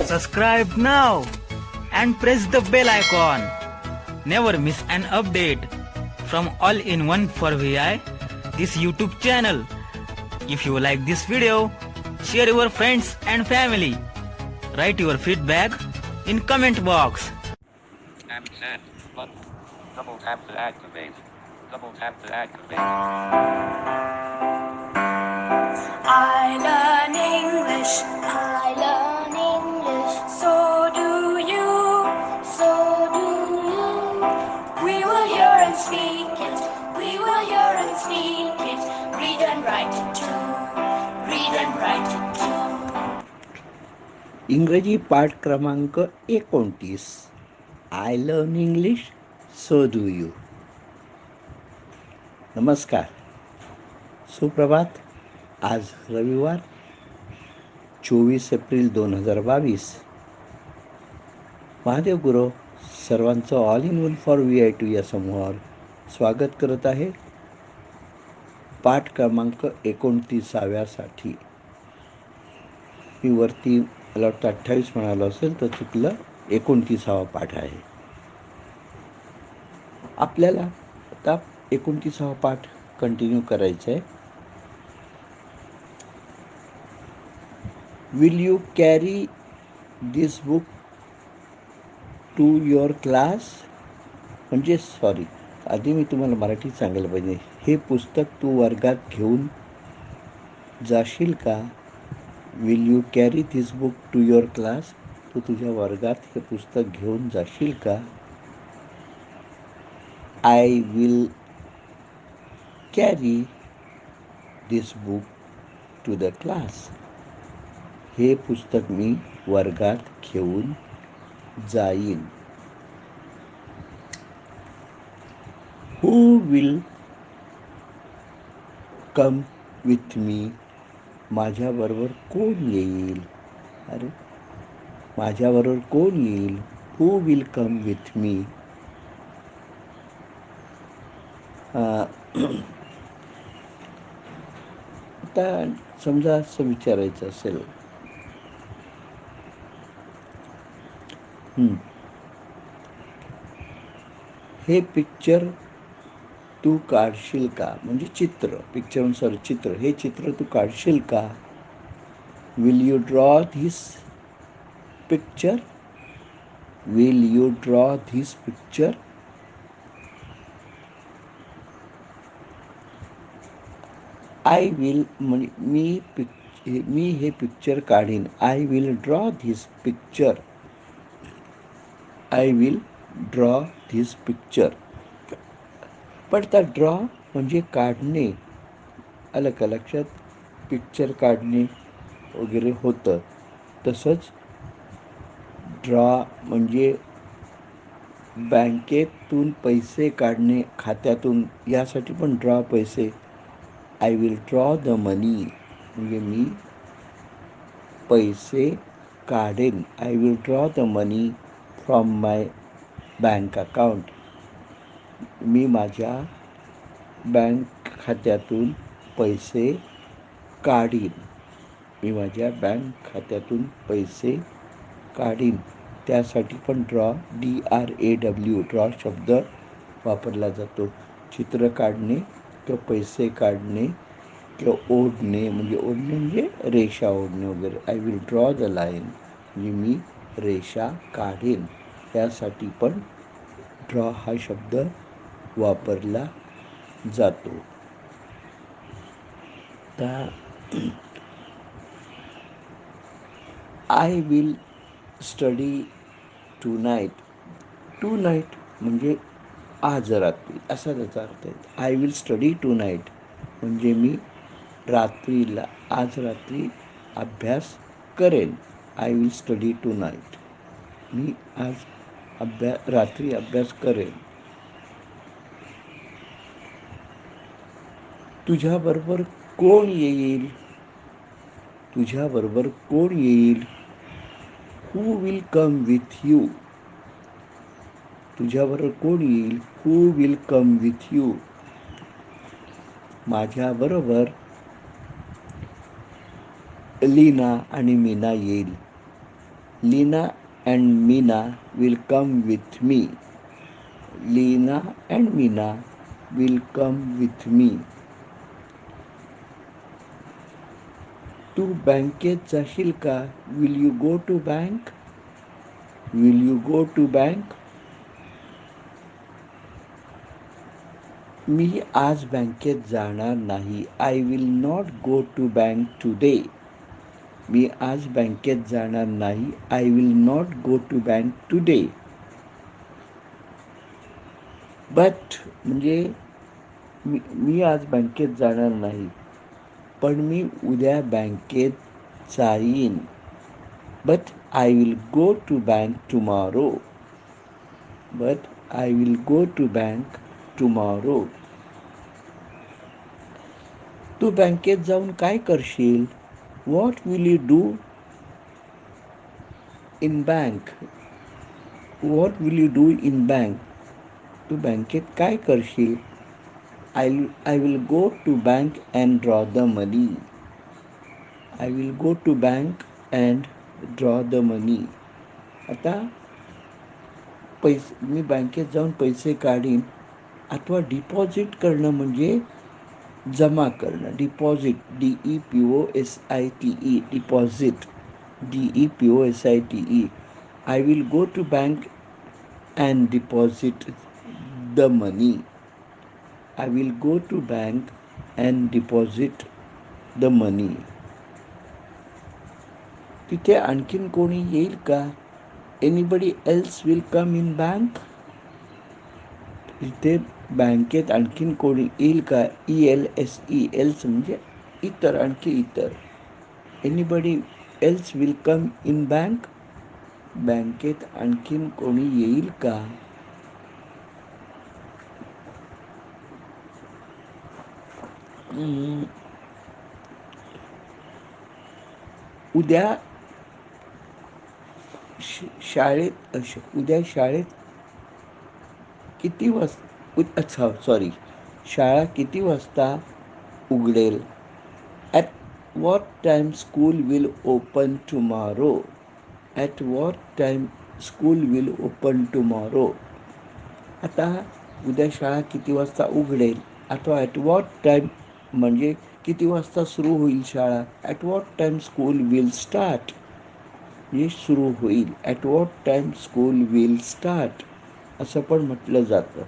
Subscribe now and press the bell icon. Never miss an update from All in One for VI, this YouTube channel. If you like this video, share your friends and family. Write your feedback in comment box. And set button. Double tap to activate. Double tap to activate. I learn English, so do you, so do you. We will hear and speak it, we will hear and speak it, read and write it too, read and write it too. इंग्रजी पाठ क्रमांक 29. I learn English so do you. नमस्कार, सुप्रभात. आज रविवार 24 April 2022. Mahadev गुरु सर्वांचं all in one for VI2 या समूहावर स्वागत करत आहे. पाठ क्रमांक 29साठी. मी वरती मला वाटतं 28 म्हणालो असेल तर चुकलं. 29वा पाठ आहे. आपल्याला आता 29वा पाठ कंटिन्यू करायचा आहे. Will you carry this book to your class. म्हणजे सॉरी, आधी मी तुम्हाला मराठीत सांगायला पाहिजे. हे पुस्तक तू वर्गात घेऊन जाशील का? Will you carry this book to your class. तू तुझ्या वर्गात हे पुस्तक घेऊन जाशील का? I will carry this book to the class. हे पुस्तक मी वर्गात घेऊन जाईन. Who will come with me. माझ्याबरोबर कोण येईल? अरे, माझ्याबरोबर कोण येईल? Who will come with me. आता समजा असं विचारायचं असेल, हे पिक्चर तू काढशील का? म्हणजे चित्र, पिक्चरनुसार चित्र. हे चित्र तू काढशील का? Will you draw this picture. Will you draw this picture. I will म्हणजे मी हे पिक्चर काढीन. I will draw this picture. I will draw this picture. पण त्या ड्रॉ म्हणजे काढणे. आलं का लक्षात? पिक्चर काढणे वगैरे होतं. तसंच ड्रॉ म्हणजे बँकेतून पैसे काढणे, खात्यातून, यासाठी पण ड्रॉ पैसे. I will draw the money म्हणजे मी पैसे काढेन. I will draw the money from my bank account. मी माझ्या बँक खात्यातून पैसे काढीन. मी माझ्या बँक खात्यातून पैसे काढीन. त्यासाठी पण ड्रॉ, DRAW, ड्रॉ शब्द वापरला जातो. चित्र काढणे किंवा पैसे काढणे किंवा ओढणे. म्हणजे रेषा ओढणे वगैरे. I will draw the line म्हणजे मी रेषा काढेन. त्यासाठी पण ड्रॉ हा शब्द वापरला जातो. I will study tonight. Tonight म्हणजे आज रात्री, असा त्याचा अर्थ आहे. I will study tonight म्हणजे मी रात्रीला, आज रात्री अभ्यास करेन. I will study tonight. मी आज रात्री अभ्यास करेन. तुझ्याबरोबर कोण येईल? तुझ्याबरोबर कोण येईल? Who will come with you. तुझ्याबरोबर कोण येईल? Who will come with you. माझ्याबरोबर लीना आणि मीना येईल. Leena and Meena will come with me. Leena and Meena will come with me. तू बँकेत जाशील का? Will you go to bank? Will you go to bank? मी आज बँकेत जाणार नाही. I will not go to bank today. मी आज बँकेत जाणार नाही. I will not go to bank today. But म्हणजे मी आज बँकेत जाणार नाही, पण मी उद्या बँकेत जाईन. But I will go to bank tomorrow. But I will go to bank tomorrow. तू बँकेत जाऊन काय करशील? What will you do in bank? What will you do in bank? तू बँकेत काय करशील? I will go to bank and draw the money. I will go to bank and draw the money. आता मी बँकेत जाऊन पैसे काढीन अथवा डिपॉझिट करणं म्हणजे जमा करणं. Deposit, DEPOSITE, deposit, DEPOSITE. I will go to bank and deposit the money. I will go to bank and deposit the money. तिथे आणखीन कोणी येईल का? Anybody else will come in bank? तिथे बँकेत आणखीन कोणी येईल का? ELSE, एल्स म्हणजे इतर, आणखी इतर. Anybody else will come in bank? बँकेत आणखीन कोणी येईल का? उद्या शाळेत किती वाजता, शाळा किती वाजता उघडेल? At what time school will open tomorrow? At what time school will open tomorrow? आता उद्या शाळा किती वाजता उघडेल अथवा ॲट वॉट टाइम म्हणजे किती वाजता सुरू होईल शाळा. At what time school will start, हे सुरू होईल. At what time school will start असं पण म्हटलं जातं.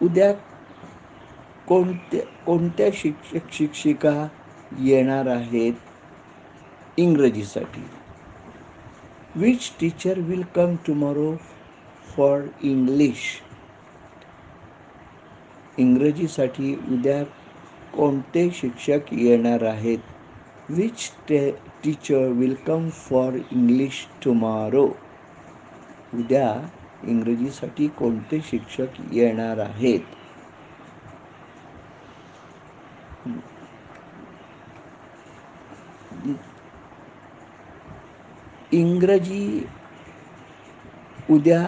उद्या कोणत्या शिक्षिका येणार आहेत इंग्रजीसाठी? Which teacher will come tomorrow for English? इंग्रजीसाठी उद्या कोणते शिक्षक येणार आहेत? Which teacher will come for English tomorrow? उद्या इंग्रजीसाठी कोणते शिक्षक येणार आहेत? इंग्रजी उद्या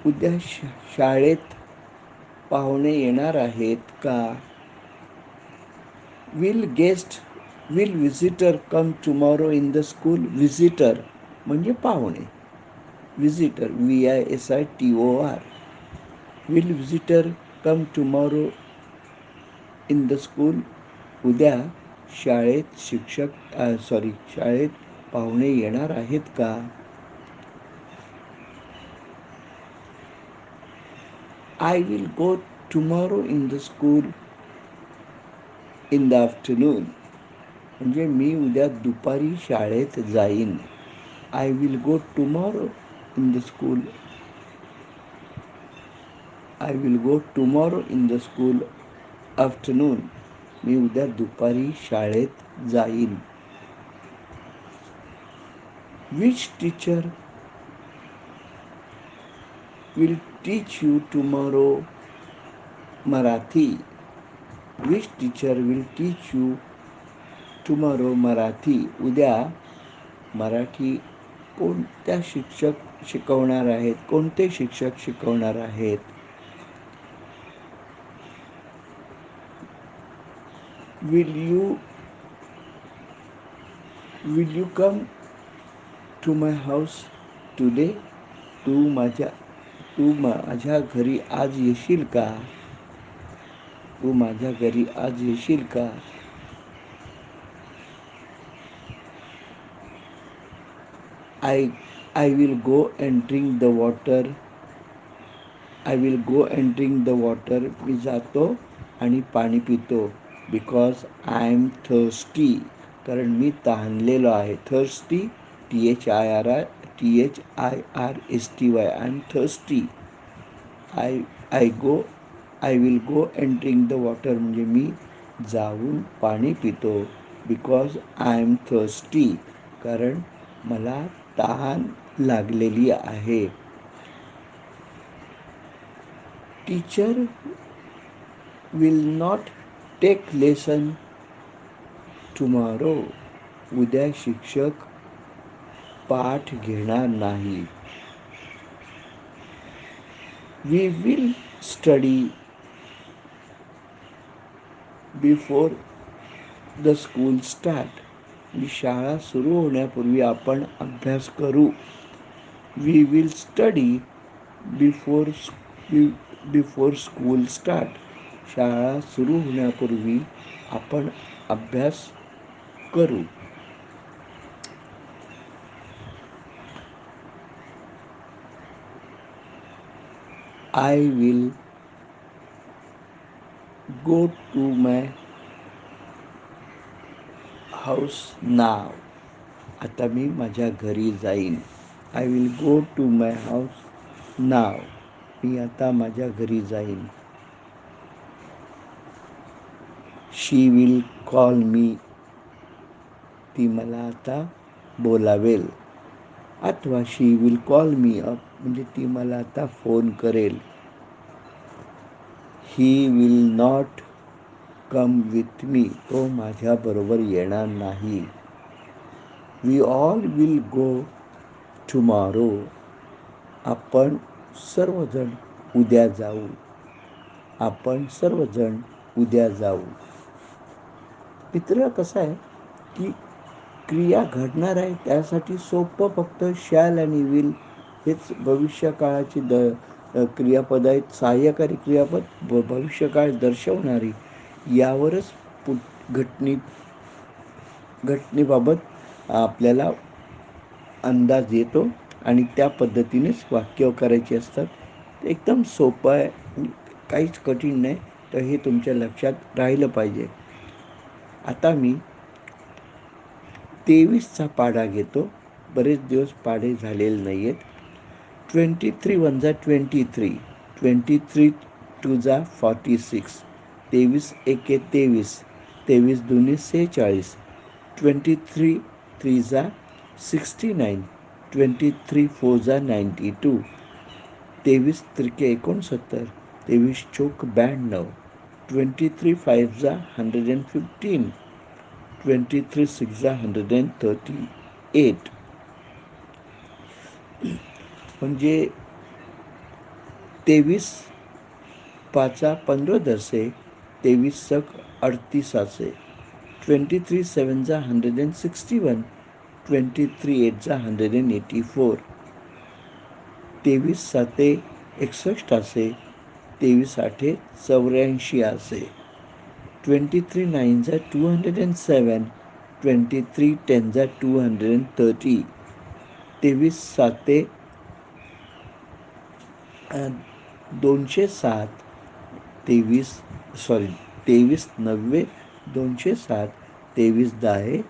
उद्या शाळेत पाहुणे येणार आहेत का? Will visitor come tomorrow in the school? Visitor म्हणजे पाहुणे. Visitor, VISITOR. Will visitor come tomorrow in the school? उद्या शाळेत शाळेत पाहुणे येणार आहेत का? I will go tomorrow in the school in the afternoon म्हणजे मी उद्या दुपारी शाळेत जाईन. I will go tomorrow in the school. I will go tomorrow in the school afternoon. मी उद्या दुपारी शाळेत जाईन. Which teacher will teach you tomorrow Marathi? Which teacher will teach you tomorrow Marathi? उद्या मराठी कोणत्या शिक्षक शिकवणार आहेत, कोणते शिक्षक शिकवणार आहेत. Will you come to my house today? तू माझ्या घरी आज येशील का? तू माझ्या घरी आज येशील का? I will go and drink the water. I will go and drink the water. मी जातो आणि पाणी पितो. Because I am thirsty. कारण मी तहानलेलो आहे. Thirsty, THIRSTY. I am thirsty. I will go and drink the water. म्हणजे मी जाऊन पाणी पितो. Because I am thirsty. कारण मला तहान लागलेली आहे. Teacher will not take lesson tomorrow. उद्या शिक्षक पाठ घेणार नाही. We will study before the school start. शाळा सुरू होण्यापूर्वी आपण अभ्यास करू. We will study before school start. शाळा सुरू होण्यापूर्वी आपण अभ्यास करू. I will go to my house now. आता मी माझ्या घरी जाईन. I will go to my house now. मी आता माझ्या घरी जाईन. She will call me. ती मला आता बोलावेल. अथवा she will call me up म्हणजे ती मला आता फोन करेल. He will not come with me. तो माझ्याबरोबर येणार नाही. We all will go tomorrow. आपण सर्वजण उद्या जाऊ. आपण सर्वजण उद्या जाऊ. मित्र कसं आहे की क्रिया घडणार आहे त्यासाठी सोपं फक्त शॅल आणि विल हेच भविष्यकाळाची क्रियापद आहेत. सहाय्यकारी क्रियापद भविष्यकाळ दर्शवणारी यावरच घटनेबाबत आपल्याला अंदाज येतो आणि त्या पद्धतीनेच वाक्य करायची असतात. ते एकदम सोपं आहे, काहीच कठीण नाही. तर हे तुमच्या लक्षात राहिलं पाहिजे. आता मी 23चा पाढा घेतो. बरेच दिवस पाढे झालेले नाही आहेत. 23 1 जा 23, 23 2 जा 46, 23 1 23, 23 2 46, 23 3 जा 69, 23 4 जा 92, 23 त्रिके 69, 23 चौक 92, 23 5 जा 115, 23 6 जा 138. म्हणजे 23 5 15 दसे, 23 सक 38 असे. 23 7 जा 161, 23 8 जा 184, 23 7 61 असे, 23 8 84 असे. 23 9 जा 207, 23 10 जा 230, 23 7 207, 23 9 207, 23 10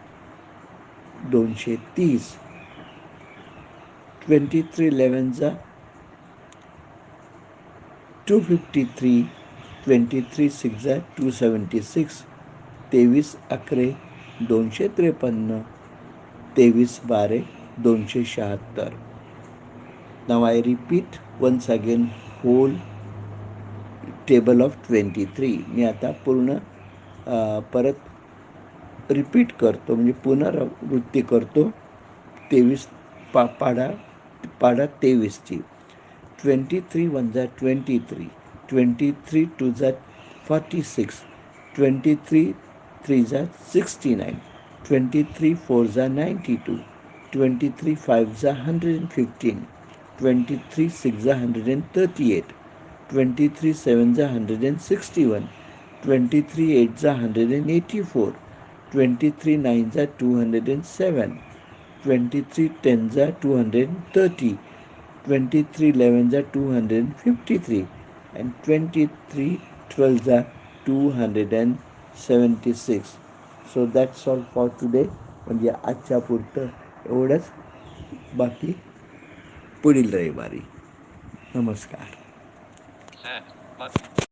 230, 23 11 जा 253, 23 6 जा 276, 23 11 253, 23 12 276. Now I repeat once again whole table of 23. मी आता पूर्ण परत रिपीट करतो म्हणजे पुनरावृत्ती करतो 23 पाडा 23ची. 23 1 जा 23, 23 2 जा 46, 23 3 जा 69, 23 4 जा 92, 23 5 जा 115, 23 6 जा 138, 23 7 जा 161, 23 8 जा 184, 23 9 जा 207, 23 10 जा 230, 23 11 जा 253, and 23 12 जा 276. So that's all for today. म्हणजे आजच्या पुरतं एवढंच. बाकी पुढील रविवारी. नमस्कार. Send button.